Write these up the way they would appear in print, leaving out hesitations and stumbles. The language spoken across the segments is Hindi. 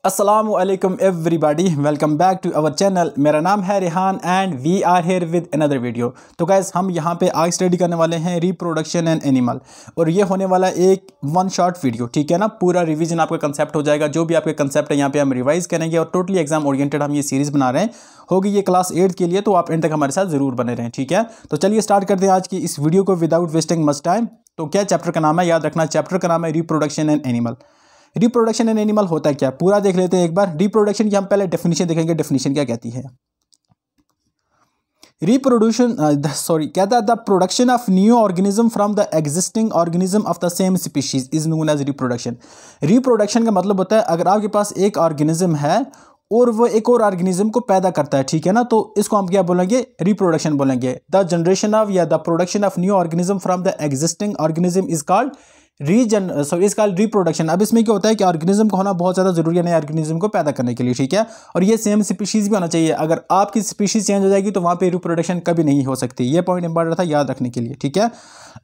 अस्सलाम वालेकुम everybody, welcome back to our channel. मेरा नाम है Rehan and we are here with another video. तो गाइस, हम यहाँ पे आज स्टडी करने वाले हैं रिप्रोडक्शन एंड एनिमल, और ये होने वाला एक वन शॉट वीडियो, ठीक है ना। पूरा रिवीजन आपका कंसेप्ट हो जाएगा। जो भी आपके कंसेप्ट है यहाँ पे हम रिवाइज करेंगे, और टोटली एग्जाम ओरिएंटेड हम ये सीरीज बना रहे हैं। होगी ये क्लास 8 के लिए, तो आप एंड तक हमारे साथ जरूर बने रहें, ठीक है। तो चलिए स्टार्ट करते हैं आज की इस वीडियो को विदाउट वेस्टिंग मच टाइम। तो क्या चैप्टर का नाम है, याद रखना, चैप्टर का नाम है reproduction and animal. Reproduction and animal होता है क्या, पूरा देख लेते हैं एक बार। रिप्रोडक्शन की हम पहले डेफिनेशन देखेंगे, डेफिनेशन क्या कहती है। रिप्रोडक्शन कहता है the production of new organism from the existing organism of the same species is known as reproduction. Reproduction का मतलब होता है अगर आपके पास एक ऑर्गेनिज्म है और वो एक और ऑर्गेनिज्म को पैदा करता है, ठीक है ना, तो इसको हम क्या बोलेंगे, रिप्रोडक्शन बोलेंगे। द जनरेशन ऑफ या the production of new organism from the existing organism is called reproduction. अब इसमें क्या होता है कि ऑर्गेनिज्म का होना बहुत ज़्यादा जरूरी है नए ऑर्गेनिज्म को पैदा करने के लिए, ठीक है। और ये सेम स्पीशीज भी होना चाहिए। अगर आपकी स्पीशीज चेंज हो जाएगी तो वहाँ पे रिप्रोडक्शन कभी नहीं हो सकती। ये पॉइंट इंपॉर्टेंट था याद रखने के लिए, ठीक है।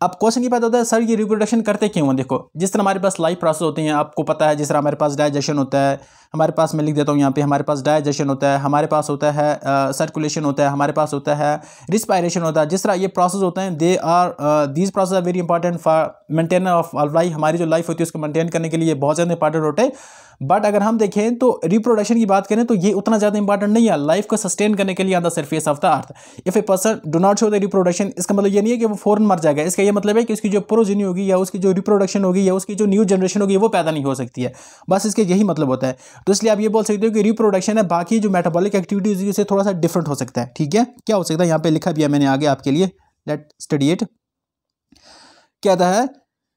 अब क्वेश्चन ये पैदा होता है, सर ये रिप्रोडक्शन करते क्यों हैं। देखो, जिस तरह हमारे पास लाइफ प्रोसेस होती हैं, आपको पता है, जिस तरह हमारे पास डाइजेशन होता है, हमारे पास मैं लिख देता हूँ यहाँ पे, हमारे पास डाइजेशन होता है, हमारे पास होता है सर्कुलेशन होता है, हमारे पास होता है रिस्पायरेशन होता है। जिस तरह ये प्रोसेस होते हैं, they are these process are very important for maintain of life. हमारी जो लाइफ होती है उसको मेंटेन करने के लिए बहुत ज़्यादा इंपॉर्टेंट होते हैं। बट अगर हम देखें तो रिप्रोडक्शन की बात करें तो ये उतना ज़्यादा इंपॉर्टेंट नहीं है लाइफ को सस्टेन करने के लिए on the surface of the earth. If a person do not show the reproduction, इसका मतलब ये नहीं है कि वो फौरन मर जाएगा। इसका ये मतलब है कि उसकी जो प्रोजेनी होगी या उसकी जो रिप्रोडक्शन होगी या उसकी जो न्यू जनरेशन होगी वो पैदा नहीं हो सकती है। बस इसके यही मतलब होता है। तो इसलिए आप ये बोल सकते हो कि रिप्रोडक्शन है बाकी जो मेटाबॉलिक एक्टिविटीज उससे थोड़ा सा डिफरेंट हो सकता है, ठीक है। क्या हो सकता है यहाँ पे लिखा भी है मैंने आगे आपके लिए, लेट स्टडी इट। क्या आता है,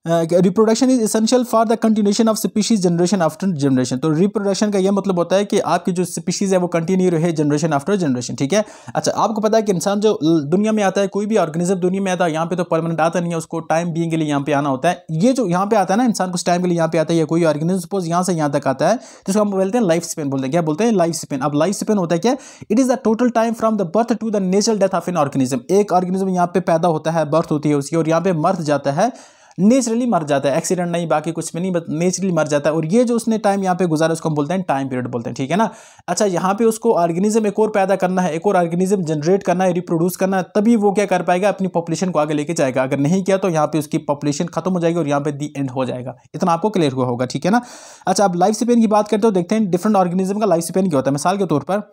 reproduction is essential for the continuation of species generation after generation. तो रिप्रोडक्शन का यह मतलब होता है कि आपकी जो स्पीशीज है वो कंटिन्यू रहे जनरेशन आफ्टर जनरेशन, ठीक है। अच्छा, आपको पता है कि इंसान जो दुनिया में आता है, कोई भी ऑर्गेनिज्म दुनिया में आता है, यहाँ पे तो परमानेंट आता नहीं है, उसको टाइम बीइंग के लिए यहाँ पे आना होता है। ये जो यहाँ पे आता है ना, इंसान कुछ टाइम के लिए यहाँ पे आता है, या कोई ऑर्गेनिज्म सपोज यहाँ से यहाँ तक आता है, जिसको हम बोलते हैं लाइफ स्पेन बोलते हैं। क्या बोलते हैं, लाइफ स्पेन। अब लाइफ स्पेन होता है क्या, it is the total time from the birth to the natural death of an organism. एक ऑर्गेनिज्म यहाँ पे पैदा होता है, बर्थ होती है उसकी, और यहाँ पे मर जाता है, नेचुरली मर जाता है, एक्सीडेंट नहीं, बाकी कुछ भी नहीं, बस नेचुरली मर जाता है। और ये जो उसने टाइम यहाँ पे गुजारा उसको हम बोलते हैं टाइम पीरियड बोलते हैं, ठीक है ना। अच्छा, यहाँ पे उसको ऑर्गेनिज्म एक और पैदा करना है, एक और ऑर्गेनिज्म जनरेट करना है, रिप्रोड्यूस करना है, तभी वो क्या कर पाएगा, अपनी पॉपुलेशन को आगे लेके जाएगा। अगर नहीं किया तो यहाँ पे उसकी पॉपुलेशन खत्म हो जाएगी और यहाँ पे दी एंड हो जाएगा। इतना आपको क्लियर हुआ होगा, ठीक है ना। अच्छा, अब लाइफ स्पेन की बात करते हो, देखते हैं डिफरेंट ऑर्गेनिज्म का लाइफ स्पेन क्या होता है। मिसाल के तौर पर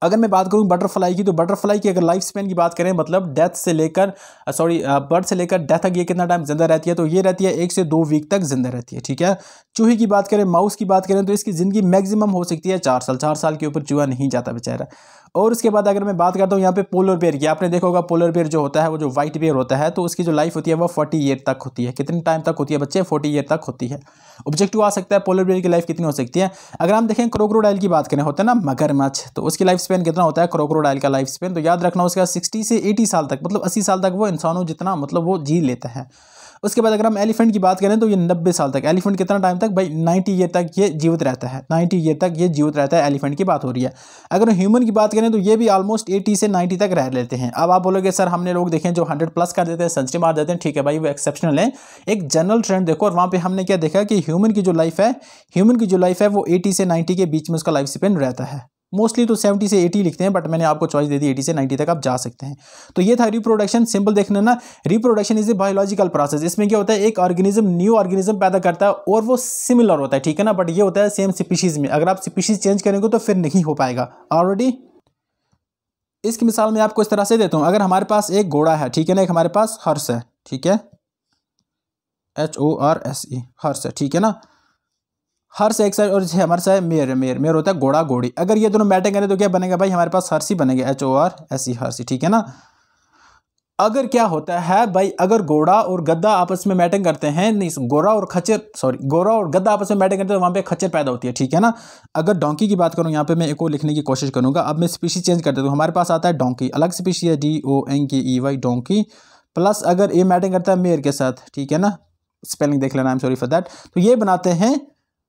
अगर मैं बात करूं बटरफ्लाई की, तो बटरफ्लाई की अगर लाइफ स्पेन की बात करें, मतलब डेथ से लेकर बर्थ से लेकर डेथ तक ये कितना टाइम जिंदा रहती है, तो ये रहती है 1 से 2 वीक तक जिंदा रहती है, ठीक है। चूहे की बात करें, माउस की बात करें, तो इसकी जिंदगी मैक्सिमम हो सकती है 4 साल। 4 साल के ऊपर चूहा नहीं जाता बेचारा। और उसके बाद अगर मैं बात करता हूँ यहाँ पे पोलर बेयर की, आपने देखा होगा पोलर बेयर जो होता है, वो जो व्हाइट बेयर होता है, तो उसकी जो लाइफ होती है वो 40 ईयर तक होती है। कितने टाइम तक होती है बच्चे, 40 ईयर तक होती है। ऑब्जेक्टिव आ सकता है पोलर बेयर की लाइफ कितनी हो सकती है। अगर हम देखें क्रोकोडाइल की बात करें, होता है ना मगरमच्छ, तो उसकी लाइफ स्पेन कितना होता है, क्रोकोडाइल का लाइफ स्पेन, तो याद रखना उसका 60 से 80 साल तक, मतलब 80 साल तक वो इंसानों जितना मतलब वो जी लेता है। उसके बाद अगर हम एलिफेंट की बात करें तो ये 90 साल तक, एलिफेंट कितना टाइम तक भाई, 90 ईयर तक ये जीवित रहता है। 90 ईयर तक ये जीवित रहता है, एलिफेंट की बात हो रही है। अगर ह्यूमन की बात करें तो ये भी ऑलमोस्ट 80 से 90 तक रह लेते हैं। अब आप बोलोगे सर हमने लोग देखें जो 100 प्लस कर देते हैं, सेंचुरी मार देते हैं, ठीक है भाई, वो एक्सेप्शनल है। एक जनरल ट्रेंड देखो, और वहाँ पे हमने क्या देखा कि ह्यूमन की जो लाइफ है वो 80 से 90 के बीच में उसका लाइफ स्पेन रहता है। मोस्टली तो 70 से 80 लिखते हैं, बट मैंने आपको चॉइस दे दी 80 से 90 तक आप जा सकते हैं। तो ये था रिप्रोडक्शन। सिंपल देखना ना, reproduction is a biological process. इसमें क्या होता है, एक ऑर्गेनिज्म न्यू ऑर्गेनिज्म पैदा करता है और वो सिमिलर होता है, ठीक है ना, बट ये होता है सेम स्पीशीज में। अगर आप स्पीशीज चेंज करेंगे तो फिर नहीं हो पाएगा। ऑलरेडी इसकी मिसाल मैं आपको इस तरह से देता हूँ। अगर हमारे पास एक घोड़ा है, ठीक है ना, एक हमारे पास हर्स है, ठीक है, HORSE, हर्स है, ठीक है ना। हर्स एक साइड और हमारे साइड मेयर होता है घोड़ा घोड़ी। अगर ये दोनों मैटिंग करें तो क्या बनेगा भाई, हमारे पास हर्सी बनेगा, HORSE, हर्सी, ठीक है ना। अगर क्या होता है भाई, अगर घोड़ा और गद्दा आपस में मैटिंग करते हैं, नहीं घोड़ा और गद्दा आपस में मैटिंग करते हैं तो वहां पे खच्चर पैदा होती है, ठीक है ना। अगर डोंकी की बात करूं, यहाँ पे मैं एक और लिखने की कोशिश करूंगा। अब मैं स्पीशीज चेंज कर देता हूँ। हमारे पास आता है डोंकी, अलग स्पीशीज है, DONKEY, डोंकी, प्लस अगर ये मैटिंग करता है मेयर के साथ, ठीक है ना, स्पेलिंग देख लेना, आई एम सॉरी फॉर दैट, तो ये बनाते हैं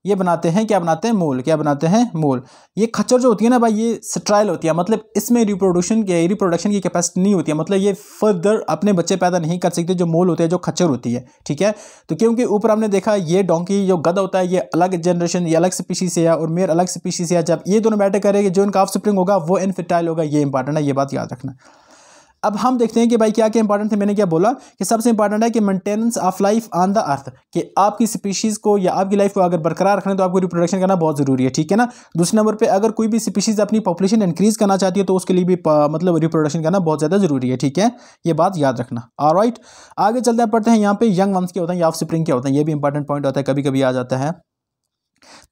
ये बनाते हैं, क्या बनाते हैं, मोल। क्या बनाते हैं, मोल। ये खच्चर जो होती है ना भाई, ये स्टेराइल होती है, मतलब इसमें रिप्रोडक्शन की कैपेसिटी नहीं होती है, मतलब ये फर्दर अपने बच्चे पैदा नहीं कर सकते, जो मोल होते हैं, जो खच्चर होती है, ठीक है। तो क्योंकि ऊपर हमने देखा ये डोंकी जो गधा होता है ये अलग जनरेशन, ये अलग स्पीशीज से है और मेल अलग स्पीशीज से है। जब ये दोनों मैटर करेंगे, जो इनका ऑफस्प्रिंग होगा वो इनफर्टाइल होगा। ये इंपॉर्टेंट है, ये बात याद रखना। अब हम देखते हैं कि भाई क्या क्या इंपॉर्टेंट है। मैंने क्या बोला कि सबसे इंपॉर्टेंट है कि maintenance of life on the earth, कि आपकी स्पीशीज को या आपकी लाइफ को अगर बरकरार रखना है तो आपको रिप्रोडक्शन करना बहुत जरूरी है, ठीक है ना। दूसरे नंबर पे अगर कोई भी स्पीशीज अपनी पॉपुलेशन इंक्रीज करना चाहती है तो उसके लिए भी मतलब रिप्रोडक्शन करना बहुत ज्यादा जरूरी है, ठीक है। ये बात याद रखना। ऑलराइट, आगे चलते हैं, पढ़ते हैं यहाँ पे यंग वंस क्या होता है या ऑफस्प्रिंग क्या होता है। ये भी इंपॉर्टेंट पॉइंट होता है, कभी कभी आ जाता है।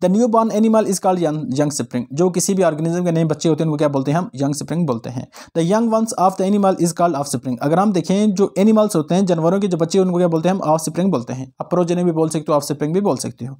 The new born animal is called young spring. जो किसी भी ऑर्गेनिज्म के नए बच्चे होते हैं उनको क्या बोलते हैं, हम यंग स्प्रिंग बोलते हैं। The young ones of the animal is called off spring. अगर हम देखें जो एनिमल्स होते हैं, जानवरों के जो बच्चे उनको क्या बोलते हैं, हम ऑफ स्प्रिंग बोलते हैं। आप प्रोजेनी भी बोल सकते हो, ऑफ स्प्रिंग भी बोल सकते हो।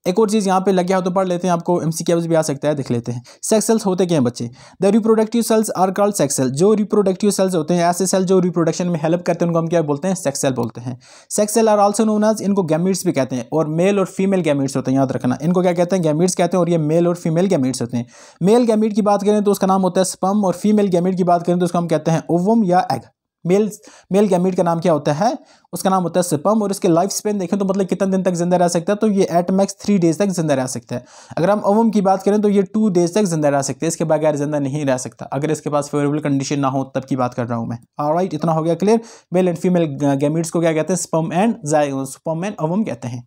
एक और चीज़ यहाँ पे लग गया हो तो पढ़ लेते हैं, आपको एमसीक्यूज भी आ सकता है, देख लेते हैं। सेक्स सेल्स होते क्या हैं बच्चे, the reproductive cells are called sex cell. जो रिप्रोडक्टिव सेल्स होते हैं, ऐसे सेल जो रिप्रोडक्शन में हेल्प करते हैं, उनको हम क्या बोलते हैं, सेक्स सेल बोलते हैं। Sex cell are also known as, इनको गैमीट्स भी कहते हैं, और मेल और फीमेल गैमीट्स होते हैं, याद रखना। इनको क्या कहते हैं, गैमीट्स कहते हैं, और ये मेल और फीमेल गैमीट्स होते हैं। मेल गैमीट की बात करें तो उसका नाम होता है स्पर्म, और फीमेल गैमीट की बात करें तो उसका हम कहते हैं ओवम या एग। मेल गैमीट का नाम क्या होता है, उसका नाम होता है स्पर्म, और इसके लाइफ स्पेन देखें तो मतलब कितने दिन तक जिंदा रह सकता है, तो ये एट मैक्स 3 डेज तक जिंदा रह सकता है। अगर हम ओवम की बात करें तो ये 2 डेज तक जिंदा रह सकते हैं, इसके बगैर जिंदा नहीं रह सकता, अगर इसके पास फेवरेबल कंडीशन ना हो तब की बात कर रहा हूं मैं। ऑलराइट, इतना हो गया clear. Mail and female gametes को क्या कहते हैं, स्पर्म एंड ओवम कहते हैं।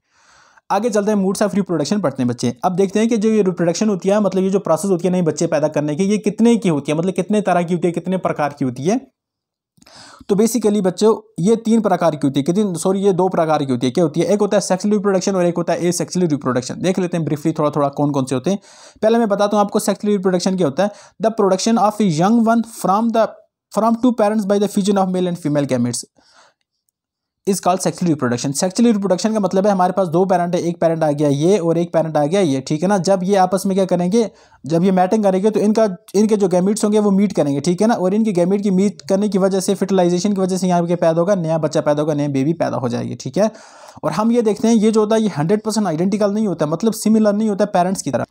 आगे चलते हैं, मूड्स ऑफ रिप्रोडक्शन पढ़ते हैं बच्चे। अब देखते हैं कि जो ये रिप्रोडक्शन होती है, मतलब ये जो प्रोसेस होती है नए बच्चे पैदा करने की, ये कितने की होती है, मतलब कितने तरह की होती है, कितने प्रकार की होती है। तो बेसिकली बच्चों ये 3 प्रकार की होती है, ये 2 प्रकार की होती है। क्या होती है, एक होता है सेक्सुअल रिप्रोडक्शन और एक होता है एसेक्सुअल रिप्रोडक्शन। देख लेते हैं ब्रीफली थोड़ा थोड़ा कौन कौन से होते हैं। पहले मैं बताता हूं आपको सेक्सुअल रिप्रोडक्शन क्या होता है। The production of a young one from 2 parents by the fusion of male and female gametes is called sexual reproduction. Sexual reproduction का मतलब है हमारे पास 2 पेरेंट है, एक पेरेंट आ गया ये और एक पेरेंट आ गया ये, ठीक है ना। जब ये आपस में क्या करेंगे, जब ये मैटिंग करेंगे तो इनके जो गैमीट्स होंगे वो मीट करेंगे, ठीक है ना। और इनके गैमीट की मीट करने की वजह से, फर्टिलाइजेशन की वजह से यहाँ पे पैदा होगा, नया बच्चा पैदा होगा, नया बेबी पैदा हो जाएगी, ठीक है। और हम ये देखते हैं ये जो होता है ये 100% आइडेंटिकल नहीं होता, मतलब सिमिलर नहीं होता पेरेंट्स की तरह।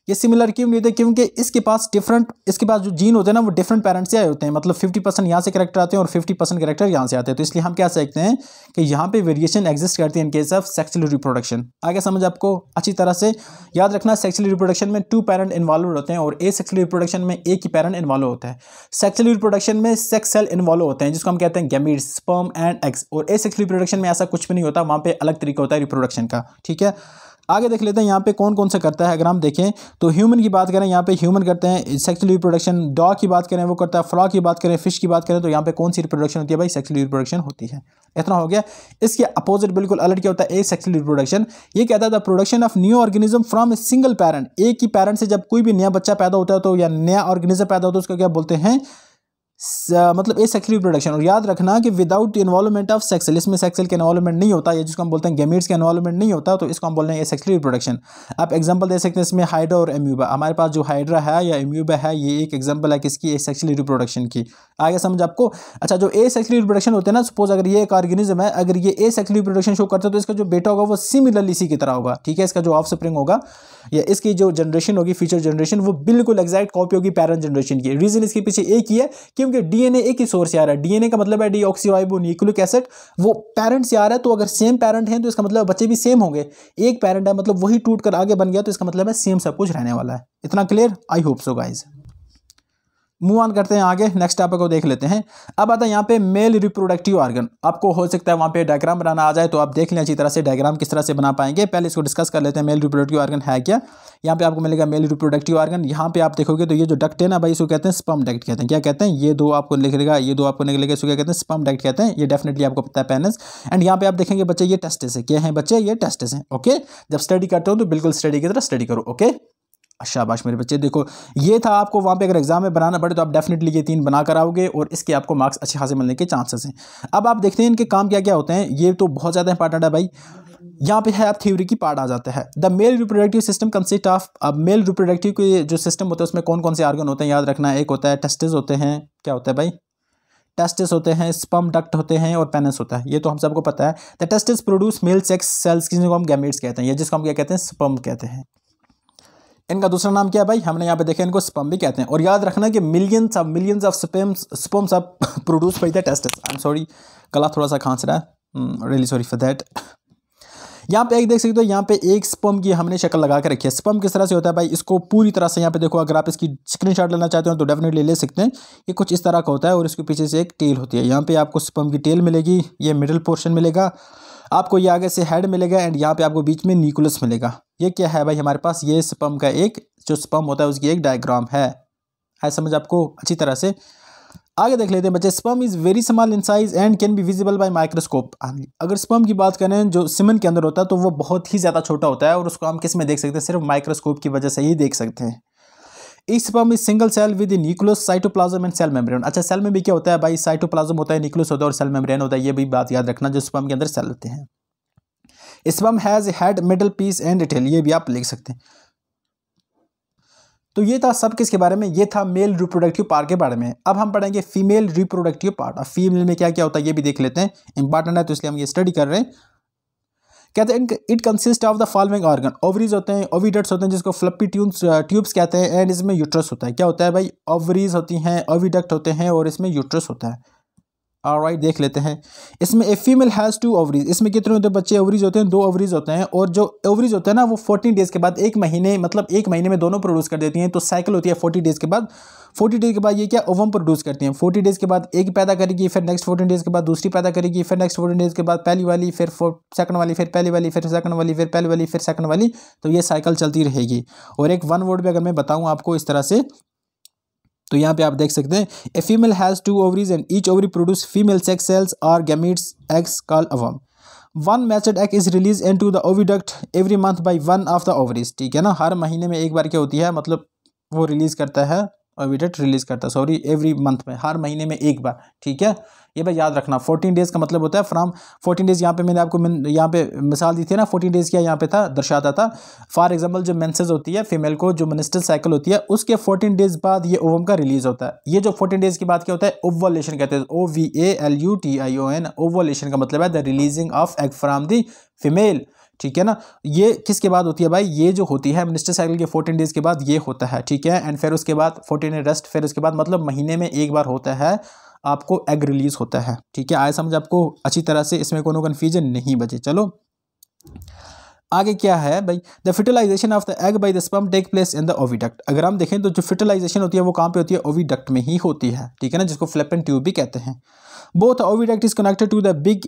ये सिमिलर क्यों नहीं होते, क्योंकि इसके पास जो जीन होते हैं ना वो डिफरेंट पेरेंट्स से आए होते हैं, मतलब 50% यहाँ से कैरेक्टर आते हैं और 50% कैरेक्टर यहाँ से आते हैं। तो इसलिए हम क्या सकते हैं कि यहाँ पे वेरिएशन एग्जिस्ट करती है in case of sexual reproduction. आगे समझ आपको अच्छी तरह से याद रखना, सेक्सुअल रिप्रोडक्शन में 2 पेरेंट इन्वॉल्व होते हैं और एसेक्सुअल रिप्रोडक्शन में एक ही पेरेंट इन्वॉल्व होता है। सेक्सुअल रिप्रोडक्शन में सेक्स सेल इन्वॉल्व होते हैं जिसको हम कहते हैं गैमीट्स, स्पर्म एंड एग्स, और एसेक्सुअल रिप्रोडक्शन में ऐसा कुछ भी नहीं होता, वहाँ पे अलग तरीका होता है रिप्रोडक्शन का, ठीक है। आगे देख लेते हैं यहाँ पे कौन कौन सा करता है। अगर हम देखें तो ह्यूमन की बात करें, यहाँ पे ह्यूमन करते हैं सेक्सुअल रिप्रोडक्शन। डॉग की बात करें वो करता है, फ्रॉग की बात करें, फिश की बात करें तो यहाँ पे कौन सी रिप्रोडक्शन होती है भाई, सेक्सुअल रिप्रोडक्शन होती है। इतना हो गया। इसके अपोजिट बिल्कुल अलग क्या होता है, एसेक्सुअल रिप्रोडक्शन। ये कहता है the production of new organism from a single parent. एक ही पेरेंट से जब कोई भी नया बच्चा पैदा होता है तो या नया ऑर्गेनिज्म पैदा होता है उसको क्या बोलते हैं, मतलब एसेक्सुअल रिप्रोडक्शन। और याद रखना कि विदाउट इन्वॉल्वमेंट ऑफ सेक्सुअल, इसमें सेक्सुअल का इन्वॉल्वमेंट नहीं होता, ये जिसको हम बोलते हैं गैमीट्स का इन्वॉल्वमेंट नहीं होता, तो इसको हम बोल रहे हैं एसेक्सुअल रिप्रोडक्शन। आप एग्जांपल दे सकते हैं इसमें हाइड्रा और एम्यूबा। हमारे पास जो हाइड्रा है या एम्यूबा है ये एक एग्जांपल है किसकी, एसेक्सुअल रिप्रोडक्शन की। आगे समझ आपको। अच्छा, जो एसेक्सुअल रिप्रोडक्शन होते हैं ना, सपोज अगर ये एक ऑर्गेनिज्म है, अगर ये एसेक्सुअल रिप्रोडक्शन शो करता है तो इसका जो बेटा होगा वो सिमिलरली इसी की तरह होगा, ठीक है। इसका जो ऑफस्प्रिंग होगा या इसकी जो जनरेशन होगी, फ्यूचर जनरेशन, वो बिल्कुल एग्जैक्ट कॉपी होगी पेरेंट जनरेशन की। रीजन इसके पीछे एक ही है, क्योंकि डीएनए एक ही सोर्स से आ रहा है। डीएनए का मतलब है डीऑक्सीराइबोन्यूक्लिक एसिड, वो पेरेंट से आ रहा है। तो अगर सेम पेरेंट हैं तो इसका मतलब बच्चे भी सेम होंगे। एक पेरेंट है मतलब वही टूट कर आगे बन गया, तो इसका मतलब है सेम सब कुछ रहने वाला है। इतना clear, I hope so guys. Move on करते हैं आगे, नेक्स्ट टॉपिक को देख लेते हैं। अब आता है यहाँ पे मेल रिप्रोडक्टिव ऑर्गन। आपको हो सकता है वहाँ पे डायग्राम बनाना आ जाए, तो आप देख लें अच्छी तरह से डायग्राम किस तरह से बना पाएंगे। पहले इसको डिस्कस कर लेते हैं, मेल रिप्रोडक्टिव ऑर्गन है क्या। यहाँ पे आपको मिलेगा मेल रिप्रोडक्टिव ऑर्गन। यहाँ पे आप देखोगे तो ये जो डक्ट है ना भाई, इसको कहते हैं स्पर्म डक्ट कहते हैं। क्या कहते हैं, ये 2 आपको लिखेगा, ये 2 आपको निकलेगा, इसको क्या कहते हैं, स्पर्म डक्ट कहते हैं। ये डेफिनेटली आपको पता है पेनिस। एंड यहाँ पे आप देखेंगे बच्चे ये टेस्टिस है। क्या है बच्चे, ये टेस्टिस है। ओके, जब स्टडी करते हो तो बिल्कुल स्टडी की तरह स्टडी करो। ओके, शाबाश मेरे बच्चे। देखो ये था, आपको वहाँ पे अगर एग्जाम में बनाना पड़े तो आप डेफिनेटली ये 3 बना कर आओगे और इसके आपको मार्क्स अच्छे खासे मिलने के चांसेस हैं। अब आप देखते हैं इनके काम क्या क्या होते हैं, ये तो बहुत ज़्यादा इंपॉर्टेंट है भाई। यहाँ पे है आप थ्योरी की पार्ट आ जाता है। The male reproductive system consist of, अब मेल रिप्रोडक्टिव के जो सिस्टम होता है उसमें कौन कौन से ऑर्गन होते हैं याद रखना है। एक होता है टेस्टिस होते हैं, क्या होता है भाई, टेस्टिस होते हैं, स्पर्म डक्ट होते हैं और पेनिस होता है, ये तो हम सबको पता है। The testis produce male sex cells जिनको हम गैमेट्स कहते हैं, या जिसको हम क्या कहते हैं, स्पर्म कहते हैं। इनका दूसरा नाम क्या है भाई, हमने यहाँ पे देखा इनको स्पर्म भी कहते हैं। और याद रखना कि millions of sperms are produce by the testis. I am sorry, गला थोड़ा सा खांस रहा है, रियली सॉरी फॉर दैट। यहाँ पे एक देख सकते हो, यहाँ पे एक स्पर्म की हमने शक्ल लगा के रखी है। स्पर्म किस तरह से होता है भाई, इसको पूरी तरह से यहाँ पे देखो, अगर आप इसकी स्क्रीनशॉट लेना चाहते हो तो डेफिनेटली ले सकते हैं। ये कुछ इस तरह का होता है और इसके पीछे से एक टेल होती है। यहाँ पे आपको स्पर्म की टेल मिलेगी, ये मिडिल पोर्शन मिलेगा आपको, ये आगे से हेड मिलेगा एंड यहाँ पे आपको बीच में न्यूक्लियस मिलेगा। ये क्या है भाई हमारे पास, ये स्पर्म का एक जो स्पर्म होता है उसकी एक डायग्राम है समझ आपको अच्छी तरह से। आगे देख लेते हैं बच्चे। Sperm is very small in size and can be visible by microscope. अगर स्पर्म की बात करें जो सीमन के अंदर होता है तो वो बहुत ही ज़्यादा छोटा होता है और उसको हम किस में देख सकते हैं, सिर्फ माइक्रोस्कोप की वजह से ही देख सकते हैं। इस sperm is single cell with nucleus, cytoplasm and cell membrane. अच्छा, सेल में भी क्या होता है भाई, साइटोप्लाज्म होता है, न्यूक्लियस होता है और सेल मेम्ब्रेन होता है। ये भी बात याद रखना, जो स्पर्म के अंदर सेल होते हैं। Sperm has head, middle piece and tail, ये भी आप लिख सकते हैं। तो ये था सब किसके बारे में, ये था मेल रिप्रोडक्टिव पार्ट के बारे में। अब हम पढ़ेंगे फीमेल रिप्रोडक्टिव पार्ट। अब फीमेल में क्या क्या होता है ये भी देख लेते हैं, इंपॉर्टेंट है तो इसलिए हम ये स्टडी कर रहे हैं। कहते हैं it consist of the following organ. Ovaries होते हैं, ओविडक्ट्स होते हैं जिसको फ्लपी ट्यूब्स कहते हैं, एंड इसमें यूट्रस होता है। क्या होता है भाई, ओवरीज होती हैं, ओविडक्ट होते हैं और इसमें यूट्रस होता है। ऑलराइट, देख लेते हैं। इसमें ए फीमेल हैज़ 2 ओवरीज। इसमें कितने होते हैं बच्चे, ओवरीज होते हैं, 2 ओवरीज होते हैं। और जो ओवरीज होते हैं ना वो 14 डेज के बाद, एक महीने मतलब एक महीने में दोनों प्रोड्यूस कर देती हैं। तो साइकिल होती है 40 डेज के बाद। 40 डेज के बाद ये क्या, ओवम प्रोड्यूस करती हैं। 40 डेज के बाद एक पैदा करेगी, फिर नेक्स्ट 14 डेज के बाद दूसरी पैदा करेगी, फिर नेक्स्ट 14 डेज के बाद पहली वाली, फिर सेकंड वाली, फिर पहली वाली, फिर सेकंड वाली, फिर पहली वाली, फिर सेकंड वाली। तो ये साइकिल चलती रहेगी। और एक वन वर्ड में अगर मैं बताऊँ आपको इस तरह से, तो यहाँ पे आप देख सकते हैं, a female has 2 ovaries and each ovary produce female sex cells और gametes, eggs called ovum. One matched egg is release into the oviduct every month by one of the ovaries. ठीक है ना, हर महीने में एक बार क्या होती है, मतलब वो रिलीज करता है, ओविडक्ट रिलीज करता है, सॉरी एवरी मंथ में, हर महीने में एक बार। ठीक है, ये भाई याद रखना। 14 डेज का मतलब होता है फ्रॉम 14 डेज। यहाँ पे मैंने आपको यहाँ पे मिसाल दी थी ना, 14 डेज क्या यहाँ पे था, दर्शाता था। फॉर एग्जांपल जो मेंसेस होती है फीमेल को, जो मेंस्ट्रुअल साइकिल होती है, उसके 14 डेज बाद ये ओवम का रिलीज होता है। ये जो 14 डेज के बाद क्या होता है, ओवुलेशन कहते हैं, OVALUTION। ओवुलेशन का मतलब है the releasing of egg from the female. ठीक है ना, ये किसके बाद होती है भाई, ये जो होती है मेंस्ट्रुअल साइकिल के 14 डेज के बाद ये होता है। ठीक है, एंड फिर उसके बाद 14 डे रेस्ट, फिर उसके बाद मतलब महीने में एक बार होता है आपको एग रिलीज होता है। ठीक है, आए समझ आपको अच्छी तरह से, इसमें कोनो कन्फ्यूजन नहीं बचे। चलो आगे क्या है भाई, the fertilization of the egg by the sperm take place in the oviduct. अगर हम देखें तो जो फर्टिलाइजेशन होती है वो कहाँ पे होती है, ओविडक्ट में ही होती है। ठीक है ना, जिसको फ्लैपेन ट्यूब भी कहते हैं। Both oviduct is connected to the big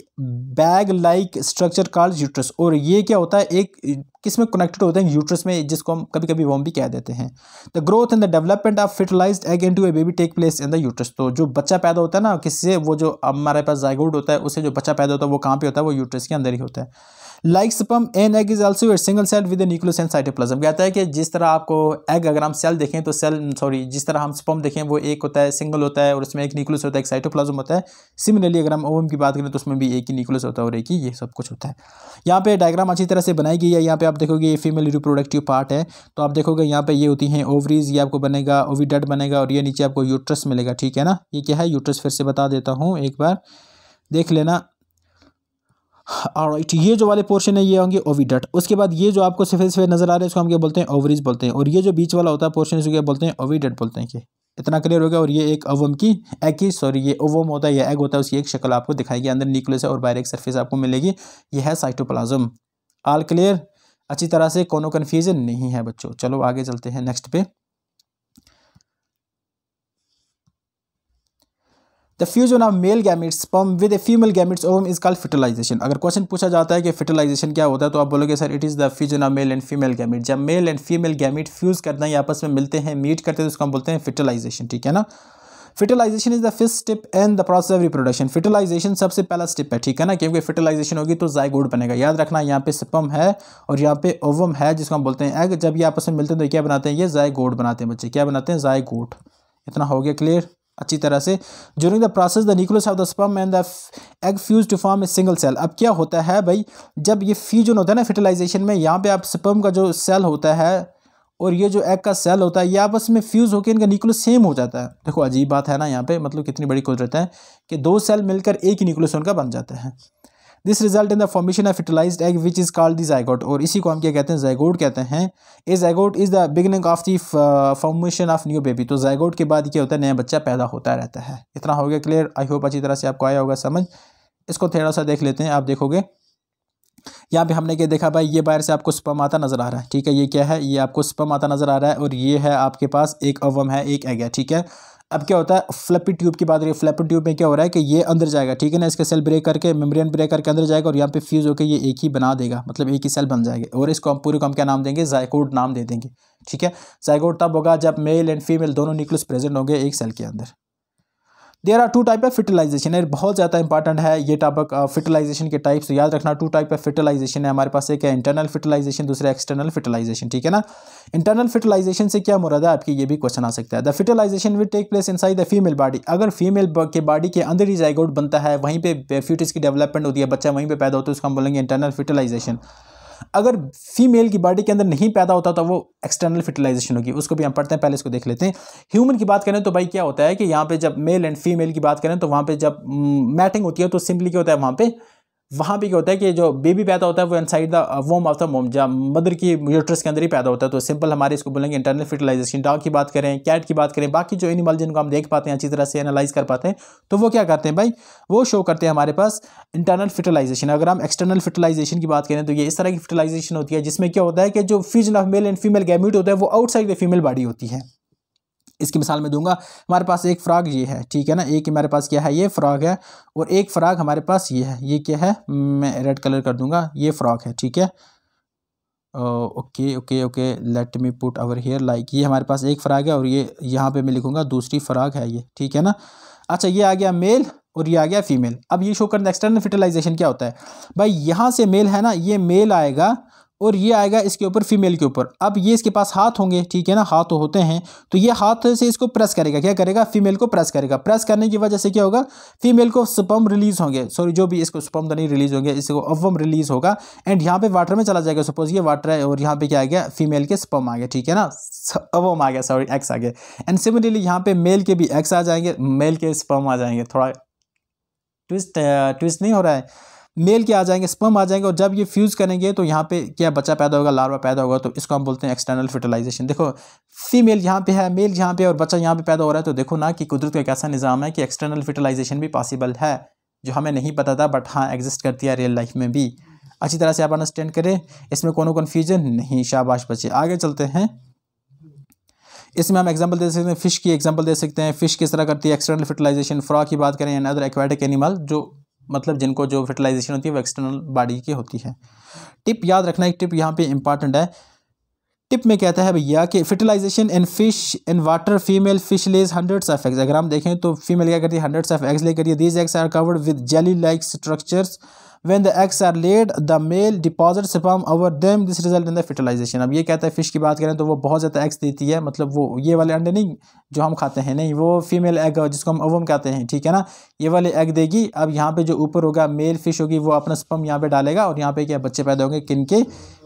bag like structure called uterus. और ये क्या होता है, एक किस में कनेक्टेड होते हैं, यूट्रस में, जिसको हम कभी कभी वॉम भी कह देते हैं। The growth and the development of fertilized egg into a baby take place in the uterus. तो जो बच्चा पैदा होता है ना किससे, वो जो हमारे पास जायगोट होता है, उससे जो बच्चा पैदा होता है वो कहाँ पे होता है, वो यूट्रस के अंदर ही होता है। Like sperm an egg is also a single cell with nucleus and cytoplasm. कहता है कि जिस तरह आपको एग, अगर हम सेल देखें तो जिस तरह हम स्पर्म देखें वो एक होता है, सिंगल होता है और उसमें एक न्यूक्लियस होता है, एक साइटोप्लाज्म होता है। सिमिलरली अगर हम ओवम की बात करें तो उसमें भी एक ही न्यूक्लियस होता है और एक ही ये सब कुछ होता है। यहाँ पे डायग्राम अच्छी तरह से बनाई गई है। यहाँ पे आप देखोगे ये फीमेल रिप्रोडक्टिव पार्ट है, तो आप देखोगे यहाँ पे ये होती हैं ओवरीज, ये आपको बनेगा ओविडक्ट बनेगा और ये नीचे आपको यूट्रस मिलेगा। ठीक है ना, ये क्या है, यूट्रस फिर से बता देता हूँ, एक बार देख लेना। ऑलराइट, ये जो वाले पोर्शन है ये होंगे ओविडक्ट। उसके बाद ये जो आपको सफेद सफेद नजर आ रहे हैं इसको हम क्या बोलते हैं, ओवरीज बोलते हैं। और ये जो बीच वाला होता है पोर्शन इसको क्या बोलते हैं, ओविडक्ट बोलते हैं। कि इतना क्लियर हो गया। और ये एक ओवम की एग की, सॉरी ये ओवम होता है, ये एग होता है, उसकी एक शक्ल आपको दिखाएगी, अंदर न्यूक्लियस है और बाहर एक सरफेस आपको मिलेगी, ये है साइटोप्लाज्म। ऑल क्लियर, अच्छी तरह से, कोनो कन्फ्यूजन नहीं है बच्चों। चलो आगे चलते हैं नेक्स्ट पे। The fusion of male gametes sperm with a female gametes ovum is called fertilization. अगर क्वेश्चन पूछा जाता है कि फर्टिलाइजेशन क्या होता है तो आप बोलोगे sir it is the fusion of male and female gamete. जब male and female gamete fuse करते हैं, आपस में मिलते हैं, मीट करते हैं, तो उसको हम बोलते हैं फर्टिलाइजेशन। ठीक है ना, fertilization is the first step in the process of reproduction. Fertilization सबसे पहला स्टेप है। ठीक है ना, क्योंकि फर्टिलाइजेशन होगी तो जायगोट बनेगा। याद रखना, यहाँ पे स्पर्म है और यहाँ पे ओवम है जिसको हम बोलते हैं एग। जब ये आपस में मिलते हैं तो क्या बनाते हैं, ये जायगोट बनाते हैं बच्चे। क्या बनाते हैं, जायगोट। इतना हो गया क्लियर अच्छी तरह से। During the process the nucleus of the sperm and the egg fuse to form a single cell. अब क्या होता है भाई, जब ये फ्यूजन होता है ना फर्टिलाइजेशन में, यहाँ पे आप स्पर्म का जो सेल होता है और ये जो एग का सेल होता है ये आपस में फ्यूज़ होकर इनका न्यूक्लियस सेम हो जाता है। देखो अजीब बात है ना यहाँ पे, मतलब कितनी बड़ी कुदरत है कि दो सेल मिलकर एक ही न्यूक्लियस उनका बन जाता है। This result in the formation of fertilized egg which is called the zygote, और इसी को हम क्या कहते हैं, ज़ाइगोट कहते हैं। A zygote is the beginning of the formation of new baby. तो ज़ाइगोट के बाद क्या होता है, नया बच्चा पैदा होता रहता है। इतना हो गया क्लियर, आई होप अच्छी तरह से आपको आया होगा समझ। इसको थोड़ा सा देख लेते हैं, आप देखोगे यहाँ पे हमने क्या देखा भाई, ये बाहर से आपको स्पर्म आता नजर आ रहा है, ठीक है। ये क्या है, ये आपको स्पर्म आता नजर आ रहा है, और ये है आपके पास एक ओवम है, एक एग है, ठीक है। अब क्या होता है, फ्लैपी ट्यूब की बात रही है, फ्लैपी ट्यूब में क्या हो रहा है कि ये अंदर जाएगा, ठीक है ना, इसका सेल ब्रेक करके मेम्ब्रेन ब्रेक करके अंदर जाएगा और यहाँ पे फ्यूज होकर ये एक ही बना देगा, मतलब एक ही सेल बन जाएगा, और इसको हम पूरे को हम क्या नाम देंगे, ज़ाइगोट नाम दे देंगे, ठीक है। ज़ाइगोट तब होगा जब मेल एंड फीमेल दोनों न्यूक्लियस प्रेजेंट होंगे एक सेल के अंदर। There are two type of fertilization, है बहुत ज़्यादा इंपॉर्टेंट है ये टॉपिक, फर्टिलाइजेशन के टाइप्स याद रखना। टू टाइप ऑफ फर्टिलाइजेशन है हमारे पास, एक है इंटरनल फर्टिलाइजेशन, दूसरा एक्सटर्नल फर्टिलाइजेशन, ठीक है ना। इंटरनल फर्टिलाइजेशन से क्या मुराद है आपकी, ये भी क्वेश्चन आ सकता है। The fertilization will take place inside the female body, अगर फीमेल के बॉडी के अंदर ही ज़ाइगोट बनता है, वहीं पे फ्यूटस की डेवलपमेंट होती है, बच्चा वहीं पे पैदा होता है, उसको हम बोलेंगे इंटरनल फर्टिलाइजेशन। अगर फीमेल की बॉडी के अंदर नहीं पैदा होता तो वो एक्सटर्नल फर्टिलाइजेशन होगी, उसको भी हम पढ़ते हैं, पहले इसको देख लेते हैं। ह्यूमन की बात करें तो भाई क्या होता है कि यहाँ पे जब मेल एंड फीमेल की बात करें तो वहाँ पे जब मैटिंग होती है तो सिंपली क्या होता है, वहाँ पे क्या होता है कि जो बेबी पैदा होता है वो इनसाइड द वोम ऑफ द मोम, जब मदर की यूट्रस के अंदर ही पैदा होता है, तो सिंपल हमारे इसको बोलेंगे इंटरनल फर्टिलाइजेशन। डॉग की बात करें, कैट की बात करें, बाकी जो एनिमल जिनको हम देख पाते हैं अच्छी तरह से एनालाइज कर पाते हैं, तो वो क्या करते हैं भाई, वो शो करते हैं हमारे पास इंटरनल फर्टिलाइजेशन। अगर हम एक्सटर्नल फर्टिलाइजेशन की बात करें तो ये इस तरह की फर्टिलाइजेशन होती है जिसमें क्या होता है कि जो fusion of male and female gamete होता है वो आउटसाइड द फीमेल बॉडी होती है। इसकी मिसाल मैं दूंगा, हमारे पास एक फ्रॉग ये है, ठीक है ना, एक हमारे पास क्या है, ये फ्रॉग है, और एक फ्रॉग हमारे पास ये है, ये क्या है, मैं रेड कलर कर दूंगा, ये फ्रॉग है, ठीक है। Okay okay okay, let me put over here like, ये हमारे पास एक फ्रॉग है और ये यहाँ पे मैं लिखूंगा दूसरी फ्रॉग है ये, ठीक है ना। अच्छा, ये आ गया मेल और ये आ गया फीमेल। अब ये शो करना एक्सटर्नल फर्टिलाइजेशन क्या होता है भाई, यहाँ से मेल है ना, ये मेल आएगा और ये आएगा इसके ऊपर फीमेल के ऊपर। अब ये इसके पास हाथ होंगे, ठीक है ना, हाथ तो होते हैं, तो ये हाथ से इसको प्रेस करेगा, क्या करेगा, फीमेल को प्रेस करेगा। प्रेस करने की वजह से क्या होगा, फीमेल को स्पर्म रिलीज होंगे, सॉरी जो भी इसको स्पर्म तो नहीं रिलीज होंगे, इसको ओवम रिलीज होगा, एंड यहाँ पे वाटर में चला जाएगा। सपोज ये वाटर है और यहाँ पे क्या आ गया, फीमेल के स्पर्म आ गया, ठीक है ना, ओवम आ गया, सॉरी एक्स आ गया। एंड सिमिलरली यहाँ पे मेल के भी एक्स आ जाएंगे, मेल के स्पर्म आ जाएंगे, थोड़ा ट्विस्ट नहीं हो रहा है, मेल के आ जाएंगे, स्पर्म आ जाएंगे, और जब ये फ्यूज करेंगे तो यहाँ पे क्या बच्चा पैदा होगा, लार्वा पैदा होगा, तो इसको हम बोलते हैं एक्सटर्नल फर्टिलाइजेशन। देखो फीमेल यहाँ पे है, मेल यहाँ पे, और बच्चा यहाँ पे पैदा हो रहा है, तो देखो ना कि कुदरत का एक ऐसा निज़ाम है कि एक्सटर्नल फर्टिलाइजेशन भी पॉसिबल है, जो हमें नहीं पता था, बट हाँ एग्जिस्ट करती है रियल लाइफ में भी। अच्छी तरह से आप अंडरस्टैंड करें, इसमें कोनो कन्फ्यूजन नहीं, शाबाश बच्चे। आगे चलते हैं, इसमें हम एग्जांपल दे सकते हैं, फिश की एग्जांपल दे सकते हैं, फिश किस तरह करती है एक्सटर्नल फर्टिलाइजेशन। फ्रॉग की बात करें, अदर एक्वाटिक एनिमल जो मतलब जिनको जो फर्टिलाइजेशन होती है वो एक्सटर्नल बॉडी की होती है। टिप याद रखना, एक टिप यहाँ पे इंपॉर्टेंट है। टिप में कहता है भैया कि fertilization in fish in water, female fish lays hundreds of eggs. अगर हम देखें तो फीमेल क्या करती है, हंड्रेड्स ऑफ एग्स ले करिए। These eggs are covered with jelly like structures, when the eggs are laid the male deposits sperm over them, this result in the fertilization। अब ये कहता है फिश की बात करें तो वो बहुत ज़्यादा एग्स देती है, मतलब वो ये वाले अंडे नहीं जो हम खाते हैं, नहीं, वो फीमेल एग जिसको हम ओवम कहते हैं, ठीक है ना, ये वाले एग देगी। अब यहाँ पे जो ऊपर होगा मेल फिश होगी, वो अपना स्पर्म यहाँ पे डालेगा और यहाँ पे क्या बच्चे पैदा होंगे, किनके,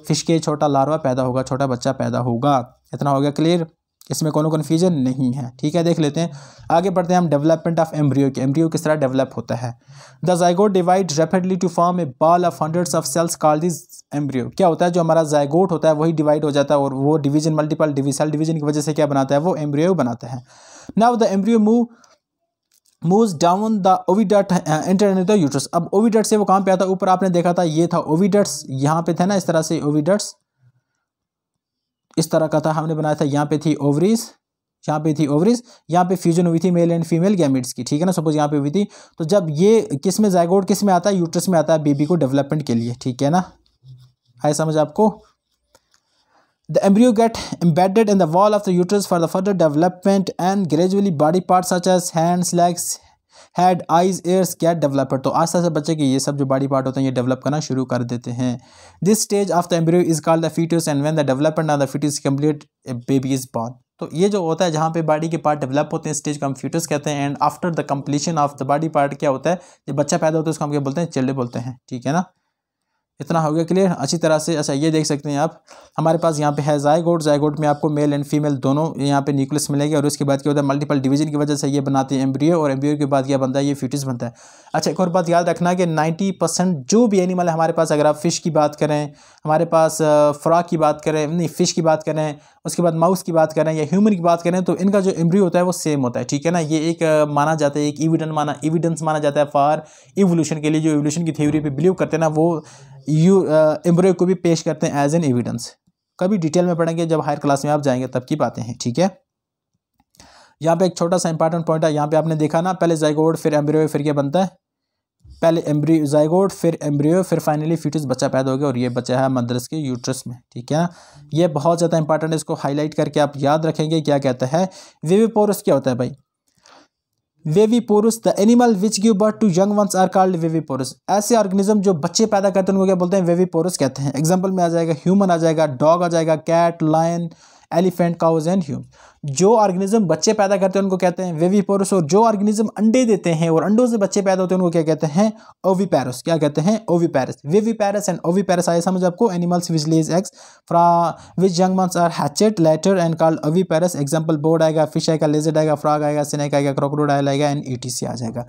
फिश के, छोटा लार्वा पैदा होगा, छोटा बच्चा पैदा होगा। इतना हो गया क्लियर, इसमें कोनो कन्फ्यूजन नहीं है, ठीक है। देख लेते हैं, आगे बढ़ते हैं हम डेवलपमेंट ऑफ एम्ब्रियो के, एम्ब्रियो किस तरह डेवलप होता है। The zygote divide rapidly to form a ball of hundreds of cells called this embryo. क्या होता है, जो हमारा ज़ाइगोट होता है वही डिवाइड हो जाता है, और वो डिवीजन मल्टीपल सेल डिवीजन की वजह से क्या बनाता है, वो एम्ब्रियो बनाता है। Now the embryo moves down the oviduct enter into the uterus. अब ओविडक्ट से वो कहाँ पे आता है, ऊपर आपने देखा था ये था ओविडक्ट्स, यहाँ पे था ना इस तरह से ओविडक्ट्स, इस तरह का था, हमने बनाया था, यहाँ पे थी ओवरीज, यहाँ पे थी ओवरीज, यहाँ पे फ्यूजन हुई थी मेल एंड फीमेल गैमेट्स की, ठीक है ना, सपोज यहाँ पे हुई थी। तो जब ये किस में, ज़ाइगोट किस में आता है, यूट्रस में आता है, बेबी को डेवलपमेंट के लिए, ठीक है ना, है समझ आपको। The embryo get embedded in the wall of the uterus for the further development and gradually body part such as hands, legs, head, eyes, ears get developer. तो आस्ते आस्ते बच्चे के ये सब जो बॉडी पार्ट होते हैं ये डेवलप करना शुरू कर देते हैं। This stage of the embryo is called the foetus and when the development of the foetus complete a baby is born. तो ये जो होता है जहाँ पे बॉडी के पार्ट डेवलप होते हैं, स्टेज को हम फीटस कहते हैं, and after the completion of the body part क्या होता है, जब बच्चा पैदा होता है उसको हम क्या बोलते हैं, चिल्ड्रन बोलते हैं, ठीक है ना। इतना हो गया क्लियर अच्छी तरह से। अच्छा ये देख सकते हैं आप, हमारे पास यहाँ पे है जायगोट। जायगोट में आपको मेल एंड फीमेल दोनों यहाँ पे न्यूक्लियस मिलेंगे और उसके बाद क्या होता है, मल्टीपल डिवीजन की वजह से ये बनाते हैं एम्ब्रियो, और एम्ब्रियो के बाद क्या बनता है, ये फीटस बनता है। अच्छा एक और बात याद रखना कि 90% जो भी एनिमल है हमारे पास, अगर आप फिश की बात करें, हमारे पास फ्रॉग की बात करें, नहीं फिश की बात करें, उसके बाद माउस की बात करें या ह्यूमन की बात करें, तो इनका जो एम्ब्रियो होता है वो सेम होता है, ठीक है ना। ये एक माना जाता है, एक एविडेंस माना जाता है फॉर इवोल्यूशन के लिए। जो इवोल्यूशन की थ्योरी पे बिलीव करते हैं ना, वो एम्ब्रियो को भी पेश करते हैं एज एन एविडेंस। कभी डिटेल में पढ़ेंगे जब हायर क्लास में आप जाएंगे तब की बातें हैं, ठीक है। यहाँ पे एक छोटा सा इंपॉर्टेंट पॉइंट है, यहाँ पे आपने देखा ना, पहले जाइगोट फिर एम्ब्रियो फिर क्या बनता है, पहले एम्ब्रियो जाइगोट फिर एम्ब्रियो फिर फाइनली फीटस बच्चा पैदा हो गया, और ये बच्चा है मदर्स के यूट्रस में, ठीक है ना। ये बहुत ज़्यादा इंपॉर्टेंट है, इसको हाईलाइट करके आप याद रखेंगे। क्या कहता है विविपोरस, क्या होता है भाई viviparous, the animal which give birth to young ones are called viviparous. ऐसे ऑर्गेनिज्म जो बच्चे पैदा करते हैं उनको क्या बोलते हैं, विविपोरस कहते हैं। एग्जांपल में आ जाएगा ह्यूमन, आ जाएगा डॉग, आ जाएगा cat, lion, elephant, cows and human. जो ऑर्गेनिज्म बच्चे पैदा करते हैं उनको कहते हैं विविपोरस, और जो ऑर्गेनिज्म अंडे देते हैं और अंडों से बच्चे पैदा होते हैं उनको क्या कहते हैं, ओविपेरस। क्या कहते हैं, ओविपेरस। विविपेरस एंड ओविपेरस आए समझ आपको। Animals which lays eggs from which young ones are hatched later and called oviparous. Example bird आएगा, फिश आएगा, लेजर्ड आएगा, फ्रॉग आएगा, स्नेक आएगा, क्रोकोडाइल आएगा एंड ईटीसी आ जाएगा।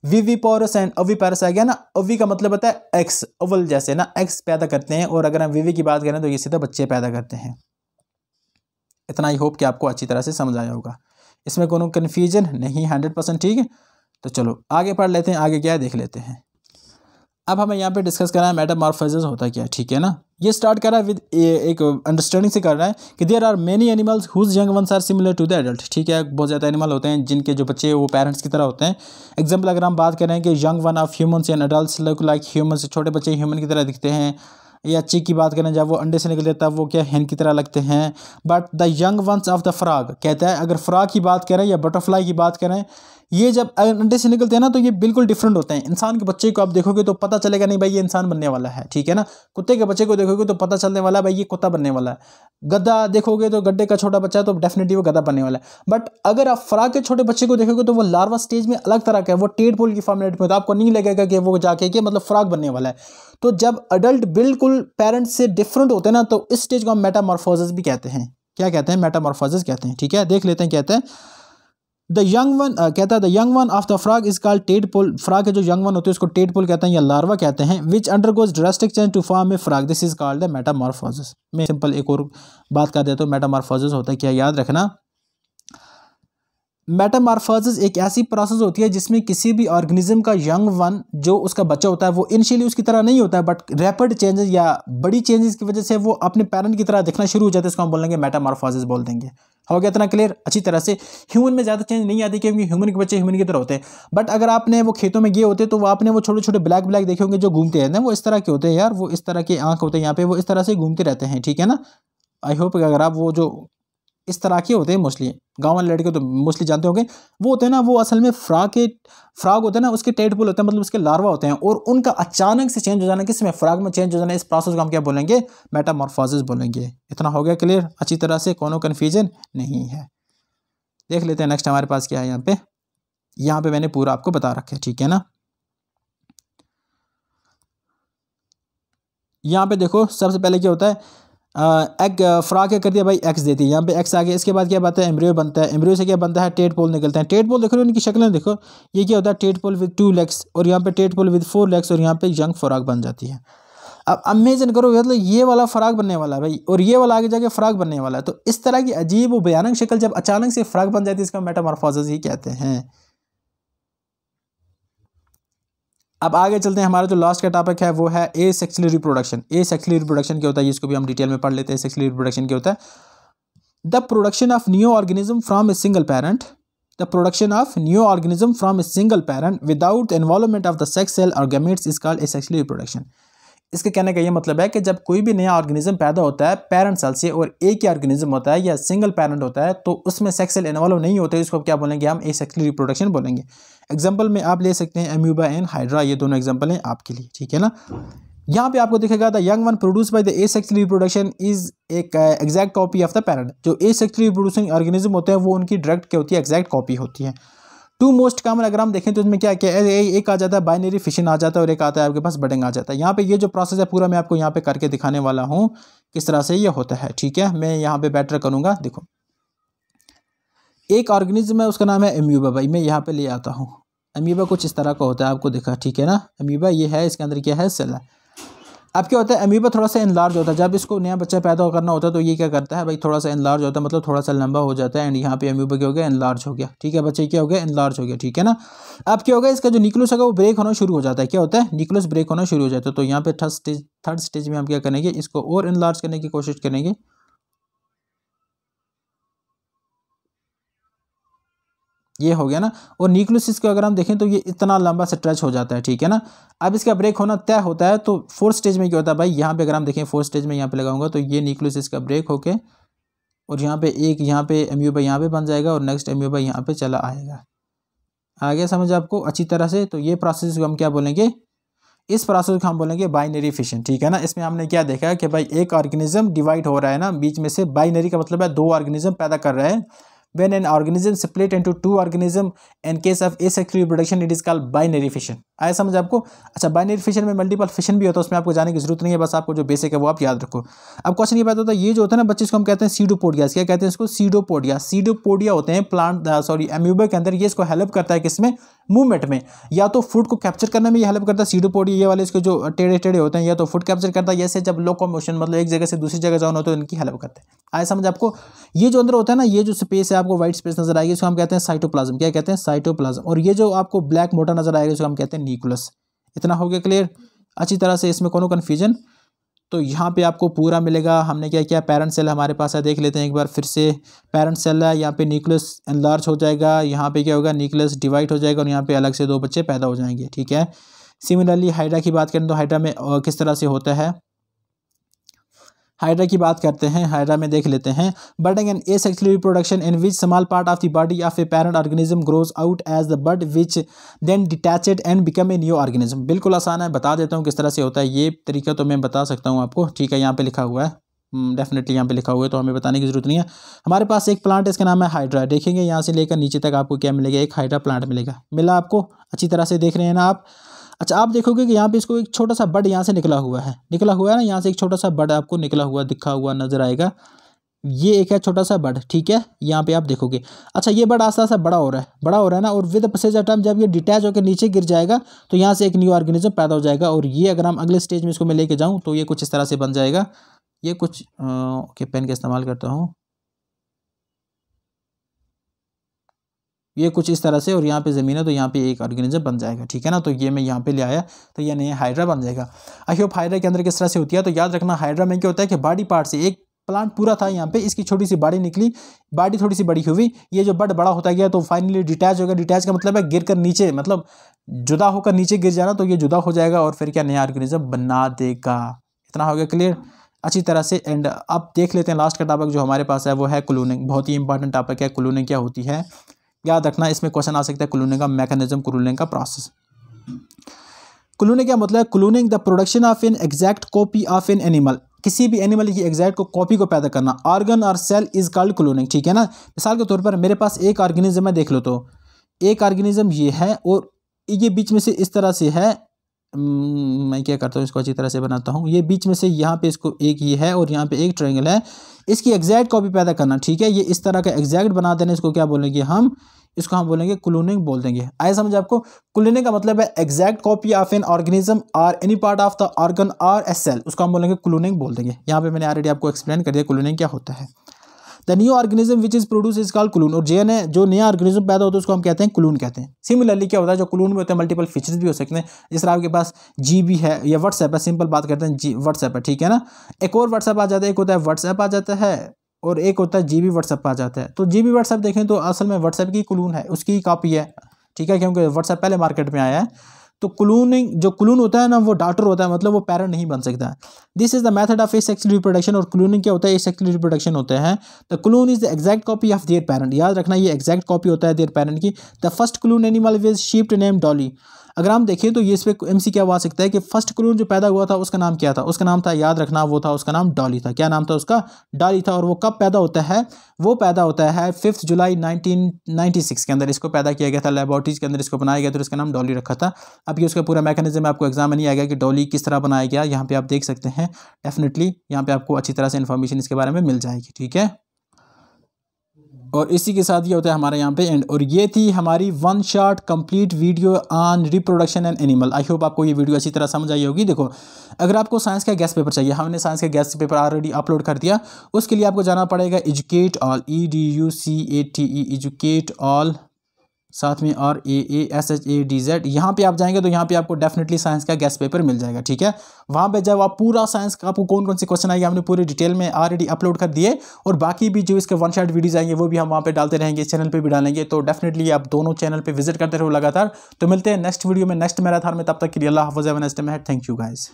विविपोरस एंड ओविपेरस आ गया ना। ओवी का मतलब होता है एग्स, ओवल जैसे ना, एग्स पैदा करते हैं, और अगर हम विवि की बात करें तो ये सीधा बच्चे पैदा करते हैं। इतना ही होप कि आपको अच्छी तरह से समझ आया होगा, इसमें कोनो कन्फ्यूजन नहीं, 100% ठीक है। तो चलो आगे पढ़ लेते हैं, आगे क्या है देख लेते हैं। अब हमें यहाँ पे डिस्कस करना है मेटामॉर्फोसिस होता क्या है, ठीक है ना। ये स्टार्ट कर रहा है विद एक अंडरस्टैंडिंग से कर रहा है कि there are many animals whose young ones are similar to the adult, ठीक है। बहुत ज़्यादा एनिमल होते हैं जिनके जो बच्चे वो पेरेंट्स की तरह होते हैं। एग्जाम्पल अगर हम बात करें कि young one of humans and adults look like humans, छोटे बच्चे ह्यूमन की तरह दिखते हैं। या चिक की बात करें, जब वो अंडे से निकलते तब वो क्या hen की तरह लगते हैं। But the young ones of the frog, कहता है अगर फ्रॉग की बात करें या बटरफ्लाई की बात करें, ये जब अंडे से निकलते हैं ना तो ये बिल्कुल डिफरेंट होते हैं। इंसान के बच्चे को आप देखोगे तो पता चलेगा नहीं भाई ये इंसान बनने वाला है, ठीक है ना। कुत्ते के बच्चे को देखोगे तो पता चलने वाला है भाई ये कुत्ता बनने वाला है। गद्दा देखोगे तो गड्ढे का छोटा बच्चा है तो डेफिनेटली वो गधा बनने वाला है। बट अगर आप फ्रॉग के छोटे बच्चे को देखोगे तो वो लार्वा स्टेज में अलग तरह का है, वो टेडपोल की फॉर्मेट में, तो आपको नहीं लगेगा कि वो जाके कि मतलब फ्रॉग बनने वाला है। तो जब अडल्ट बिल्कुल पेरेंट्स से डिफरेंट होते हैं ना, तो इस स्टेज को हम मेटामॉर्फोसिस भी कहते हैं। क्या कहते हैं, मेटामॉर्फोसिस कहते हैं, ठीक है। देख लेते हैं, कहते हैं द यंग वन, कहता है the young one of the frog is called tadpole. Frog के जो यंग वन होते हैं उसको टेडपोल कहते हैं या लार्वा कहते हैं। Which undergoes drastic change to form a frog, this is called the metamorphosis. मैं सिंपल एक और बात कर देता हूँ, मेटामॉर्फोसिस होता है क्या, याद रखना। मेटामॉर्फोसिस एक ऐसी प्रोसेस होती है जिसमें किसी भी ऑर्गेनिज्म का यंग वन जो उसका बच्चा होता है वो इनिशियली उसकी तरह नहीं होता है, बट रैपिड चेंजेस या बड़ी चेंजेस की वजह से वो अपने पेरेंट की तरह दिखना शुरू हो जाता है। इसको हम बोलेंगे मेटामॉर्फोसिस बोल देंगे। हो गया इतना क्लियर अच्छी तरह से। ह्यूमन में ज़्यादा चेंज नहीं आती क्योंकि ह्यूमन के बच्चे ह्यूमन की तरह होते हैं। बट अगर आपने वो खेतों में गए होते तो वो आपने वो छोटे छोटे ब्लैक ब्लैक देखे होंगे जो घूमते हैं ना, वो इस तरह के होते हैं यार, वो इस तरह के आँख होते हैं यहाँ पे, वो इस तरह से घूमते रहते हैं, ठीक है ना। आई होप अगर आप वो जो इस तरह के होते हैं, मोस्टली गांव वाले लड़के तो मोस्टली जानते होंगे, वो होते हैं ना, वो असल में फ्रॉग होते हैं ना, उसके टेडपोल होते हैं, मतलब उसके लार्वा होते हैं, और उनका अचानक से चेंज हो जाना, किसमें, फ्रॉग में चेंज हो जाना, इस प्रोसेस को हम क्या बोलेंगे, मेटामॉर्फोसिस बोलेंगे। इतना हो गया क्लियर अच्छी तरह से, कोनो कन्फ्यूजन नहीं है। देख लेते हैं नेक्स्ट हमारे पास क्या है। यहाँ पे मैंने पूरा आपको बता रखा है, ठीक है ना। यहाँ पे देखो सबसे पहले क्या होता है, एग फ्रॉग क्या कर दिया भाई, एक्स देती है, यहाँ पे एक्स आ गया। इसके बाद क्या बनता है, एम्ब्रियो बनता है। एम्ब्रियो से क्या बनता है, टेडपोल निकलते हैं। टेडपोल देखो इनकी शक्लें देखो, ये क्या होता है, टेडपोल विद 2 लेग्स, और यहाँ पे टेडपोल विद 4 लेग्स, और यहाँ पे यंग फ्रॉग बन जाती है। अब इमेजिन करो, मतलब ये वाला फ्रॉग बनने वाला है भाई, और ये वाला आगे जाके फ्रॉग बनने वाला है। तो इस तरह की अजीब व भयानक शक्ल जब अचानक से फ्रॉग बन जाती है, इसका मेटामॉर्फोसिस ही कहते हैं। अब आगे चलते हैं, हमारा जो लास्ट का टॉपिक है वो है एसेक्सुअल रिप्रोडक्शन। एसेक्सुअल रिप्रोडक्शन क्या होता है, इसको भी हम डिटेल में पढ़ लेते हैं। सेक्सुअल रिप्रोडक्शन क्या होता है, the production of new organism from a single parent, the production of new organism from a single parent without the involvement of the sex cell और gametes is called asexual reproduction. इसके कहने का ये मतलब है कि जब कोई भी नया ऑर्गेनिज्म पैदा होता है पेरेंट सेल से, और एक ही ऑर्गेनिज्म होता है या सिंगल पेरेंट होता है, तो उसमें सेक्स सेल इन्वॉल्व नहीं होते, इसको क्या बोलेंगे हम, एसेक्सुअल रिप्रोडक्शन बोलेंगे। एग्जांपल में आप ले सकते हैं अम्यूबा एंड हाइड्रा, ये दोनों एग्जांपल हैं आपके लिए, ठीक है ना। यहाँ पे आपको दिखेगा the young one produce by the asexual reproduction is एक exact copy of the parent. जो एसेक्सुअल रिप्रोड्यूसिंग ऑर्गेनिज्म होते हैं वो उनकी डायरेक्ट क्या होती है, एग्जैक्ट कॉपी होती है। टू मोस्ट कॉमन अगर हम देखें तो इसमें क्या क्या है, एक आ जाता है बाइनरी फिशन आ जाता है और एक आता है आपके पास बडिंग आ जाता है। यहाँ पे ये जो प्रोसेस है पूरा मैं आपको यहाँ पे करके दिखाने वाला हूँ किस तरह से ये होता है, ठीक है। मैं यहाँ पे बेटर करूँगा। देखो एक ऑर्गेनिज्म है, उसका नाम है अमीबा। भाई मैं यहाँ पे ले आता हूँ, अमीबा कुछ इस तरह का होता है, आपको दिखा, ठीक है ना। अमीबा ये है, इसके अंदर क्या है, सेल है। अब क्या होता है, अमीबा थोड़ा सा एनलार्ज होता है, जब इसको नया बच्चा पैदा करना होता है तो ये क्या करता है भाई, थोड़ा सा एनलार्ज होता है, मतलब थोड़ा सा लंबा हो जाता है। एंड यहाँ पे अमीबा क्या हो गया, एनलार्ज हो गया, ठीक है। बच्चे क्या हो गया, एनलार्ज हो गया, ठीक है ना। अब क्या होगा, इसका जो न्यूक्लियस होगा वो ब्रेक होना शुरू हो जाता है। क्या होता है, न्यूक्लियस ब्रेक होना शुरू हो जाता है। तो यहाँ पे थर्ड स्टेज में हम क्या करेंगे, इसको और एनलार्ज करने की कोशिश करेंगे। ये हो गया ना। और न्यूक्लियस को अगर हम देखें तो ये इतना लंबा स्ट्रेच हो जाता है, ठीक है ना। अब इसका ब्रेक होना तय होता है। तो फोर्थ स्टेज में क्या होता है भाई, यहाँ पे अगर हम देखें फोर्थ स्टेज में यहाँ पे लगाऊंगा तो ये न्यूक्लियस इसका ब्रेक होके और यहाँ पे एक यहाँ पे अमीबा यहाँ पे बन जाएगा और नेक्स्ट अमीबा यहाँ पे चला आएगा। आ गया समझ आपको अच्छी तरह से। तो ये प्रोसेस को हम क्या बोलेंगे, इस प्रोसेस को हम बोलेंगे बाइनरी फिशन, ठीक है ना। इसमें हमने क्या देखा कि भाई एक ऑर्गेनिज्म डिवाइड हो रहा है ना, बीच में से बाइनरी का मतलब है दो ऑर्गेनिज्म पैदा कर रहे हैं। When an organism split into two organism, in case of asexual reproduction, it is called binary fission। आया समझ आपको। अच्छा, बाइनरी फिशन में मल्टीपल फिशन भी होता है, उसमें आपको जाने की जरूरत नहीं है, बस आपको जो बेसिक है वो आप याद रखो। अब क्वेश्चन ये बात होता है, ये जो होता है ना बच्चे, इसको हम कहते हैं सीडोपोडिया। क्या कहते हैं इसको, सीडोपोडिया। सीडोपोडिया होते हैं प्लांट अमीबा के अंदर। ये इसको हेल्प करता है किसमें, मूवमेंट में, या तो फूड को कैप्चर करने में ये हेल्प करता है सीडोपोडिया। ये वाले इसके जो टेढ़े टेढ़े होते हैं, या तो फूड कैप्चर करता है, जैसे जब लोकोमोशन मतलब एक जगह से दूसरी जगह जाना होता है तो इनकी हेल्प करते हैं। आया समझ आपको। ये जो अंदर होता है ना, ये जो स्पेस है आपको व्हाइट स्पेस नजर आएगी, इसको हम कहते हैं साइटोप्लाज्म। क्या कहते हैं, साइटोप्लाज्म। और ये जो आपको ब्लैक मोटा नजर आएगा, इसको हम कहते हैं न्यूक्लियस। इतना हो गया क्लियर अच्छी तरह से, इसमें कोनो कन्फ्यूजन। तो यहाँ पे आपको पूरा मिलेगा। हमने क्या किया, पेरेंट सेल हमारे पास है, देख लेते हैं एक बार फिर से। पेरेंट सेल है, यहाँ पे न्यूक्लियस एनलार्ज हो जाएगा, यहाँ पे क्या होगा, न्यूक्लियस डिवाइड हो जाएगा और यहाँ पे अलग से दो बच्चे पैदा हो जाएंगे, ठीक है। सिमिलरली हाइड्रा की बात करें तो हाइड्रा में किस तरह से होता है, हाइड्रा की बात करते हैं। हाइड्रा में देख लेते हैं, budding and asexual reproduction in which small part of the body of a parent organism grows out as the bud which then detached and become a new organism. बिल्कुल आसान है, बता देता हूँ किस तरह से होता है। ये तरीका तो मैं बता सकता हूँ आपको, ठीक है। यहाँ पे लिखा हुआ है, डेफिनेटली यहाँ पे लिखा हुआ है, तो हमें बताने की जरूरत नहीं है। हमारे पास एक प्लांट है, इसका नाम है हाइड्रा। देखेंगे यहाँ से लेकर नीचे तक आपको क्या मिलेगा, एक हाइड्रा प्लांट मिलेगा। मिला आपको अच्छी तरह से, देख रहे हैं ना आप। अच्छा, आप देखोगे कि यहाँ पे इसको एक छोटा सा बड यहाँ से निकला हुआ है ना, यहाँ से एक छोटा सा बड आपको निकला हुआ दिखा हुआ नजर आएगा। ये एक है छोटा सा बड, ठीक है, यहाँ पे आप देखोगे। अच्छा, ये बड आस्ता आस्ता बड़ा हो रहा है ना, और विद पैसेज ऑफ टाइम जब ये डिटैच होकर नीचे गिर जाएगा तो यहाँ से एक न्यू ऑर्गेनिज्म पैदा हो जाएगा। और ये अगर हम अगले स्टेज में इसको मैं लेके जाऊँ तो ये कुछ इस तरह से बन जाएगा। ये कुछ ओके, पेन का इस्तेमाल करता हूँ, ये कुछ इस तरह से, और यहाँ पे ज़मीन है तो यहाँ पे एक ऑर्गेनिज्म बन जाएगा, ठीक है ना। तो ये मैं यहाँ पे ले आया तो ये नया हाइड्रा बन जाएगा। आई होप हाइड्रा के अंदर किस तरह से होती है। तो याद रखना, हाइड्रा में क्या होता है कि बॉडी पार्ट से एक प्लांट पूरा था, यहाँ पे इसकी छोटी सी बॉडी निकली, बॉडी थोड़ी सी बड़ी हुई, ये जो बड बड़ा होता गया तो फाइनली डिटैच हो गया। डिटैच का मतलब है गिर कर नीचे, मतलब जुदा होकर नीचे गिर जाना, तो ये जुदा हो जाएगा और फिर क्या नया ऑर्गेनिज्म बना देगा। इतना हो गया क्लियर अच्छी तरह से। एंड अब देख लेते हैं लास्ट का टॉपिक जो हमारे पास है, वो है क्लोनिंग। बहुत ही इंपॉर्टेंट टॉपिक है, क्लोनिंग क्या होती है याद रखना। इसमें क्वेश्चन आ सकता है क्लोनिंग का मैकेनिज्म, क्लोनिंग का प्रोसेस। क्लोनिंग क्या मतलब है, cloning the production of an exact copy of an animal. किसी भी एनिमल की एग्जैक्ट कॉपी को पैदा करना, ऑर्गन और सेल इज कॉल्ड क्लोनिंग, ठीक है ना। मिसाल के तौर पर मेरे पास एक ऑर्गेनिज्म है, देख लो, तो एक ऑर्गेनिज्म ये है और ये बीच में से इस तरह से है। मैं क्या करता हूँ, इसको अच्छी तरह से बनाता हूँ। ये बीच में से यहाँ पे इसको एक ये है और यहाँ पे एक ट्रायंगल है, इसकी एग्जैक्ट कॉपी पैदा करना, ठीक है। ये इस तरह का एग्जैक्ट बना देना, इसको क्या बोलेंगे हम, इसको हम बोलेंगे क्लोनिंग बोल देंगे। आया समझ आपको। क्लोनिंग का मतलब है exact copy of an organism और any part of the organ और ए सेल, उसको हम बोलेंगे क्लोनिंग बोल देंगे। यहाँ पे मैंने ऑलरेडी आपको एक्सप्लेन कर दिया क्लोनिंग क्या होता है। The new organism which is produce is called clone. और जो नया ऑर्गेनिज्म पैदा होता है उसको हम कहते हैं क्लोन कहते हैं। सिमिलरली क्या होता है, जो क्लोन में होते हैं मल्टीपल फीचर्स भी हो सकते हैं। जिस तरह आपके पास जीबी है या व्हाट्सएप है, सिंपल बात करते हैं, जी व्हाट्सएप है, ठीक है ना। एक और व्हाट्सएप आ जाता है, एक होता है व्हाट्सएप आ जाता है और एक होता है जीबी व्हाट्सएप आ जाता है। तो जीबी व्हाट्सएप देखें तो असल में व्हाट्सएप की क्लोन है, उसकी कॉपी है, ठीक है, क्योंकि व्हाट्सएप पहले मार्केट में आया है। तो क्लूनिंग, जो क्लून होता है ना वो डॉटर होता है, मतलब वो पेरेंट नहीं बन सकता है। This is the method of asexual reproduction. और क्लूनिंग क्या होता है? एसेक्सुअल रिप्रोडक्शन होते हैं। The clone is the exact copy of their parent. याद रखना ये एग्जैक्ट कॉपी होता है देयर पेरेंट की। The first clone animal was sheep name Dolly. अगर हम देखें तो ये इस पर एमसी क्या आ सकता है कि फर्स्ट क्लून जो पैदा हुआ था उसका नाम क्या था? उसका नाम था, याद रखना, वो था, उसका नाम डॉली था। क्या नाम था उसका? डॉली था। और वो कब पैदा होता है? वो पैदा होता है 5 जुलाई 1996 के अंदर। इसको पैदा किया गया था लेबोरेटरीज के अंदर, इसको बनाया गया था, तो इसका नाम डॉली रखा था। अब ये उसका पूरा मैकेनिज्म आपको एग्जाम में नहीं आएगा कि डॉली किस तरह बनाया गया, यहाँ पे आप देख सकते हैं। डेफिनेटली यहाँ पे आपको अच्छी तरह से इन्फॉर्मेशन इसके बारे में मिल जाएगी, ठीक है। और इसी के साथ ये होता है हमारे यहाँ पे एंड। और ये थी हमारी one shot complete video on reproduction and animal. I hope आपको ये वीडियो अच्छी तरह समझ आई होगी। देखो, अगर आपको साइंस का गेस्ट पेपर चाहिए, हमने साइंस का गेस्ट पेपर ऑलरेडी अपलोड कर दिया। उसके लिए आपको जाना पड़ेगा educate all, EDUCATE, educate all, साथ में RAASHADZ। यहाँ पे आप जाएंगे तो यहाँ पे आपको डेफिनेटली साइंस का गेस्ट पेपर मिल जाएगा, ठीक है। वहाँ पे जब आप पूरा साइंस का आपको कौन कौन से क्वेश्चन आएंगे हमने पूरी डिटेल में ऑलरेडी अपलोड कर दिए। और बाकी भी जो इसके वन शॉट वीडियोज आएंगे वो भी हम वहाँ पे डालते रहेंगे, इस चैनल पे भी डालेंगे। तो डेफिनेटली आप दोनों चैनल पे विजिट करते रहो लगातार। तो मिलते हैं नेक्स्ट वीडियो में, नेक्स्ट मैराथन में। तब तक के लिए अल्लाह हाफ़िज़, have a nice day. Thank you guys.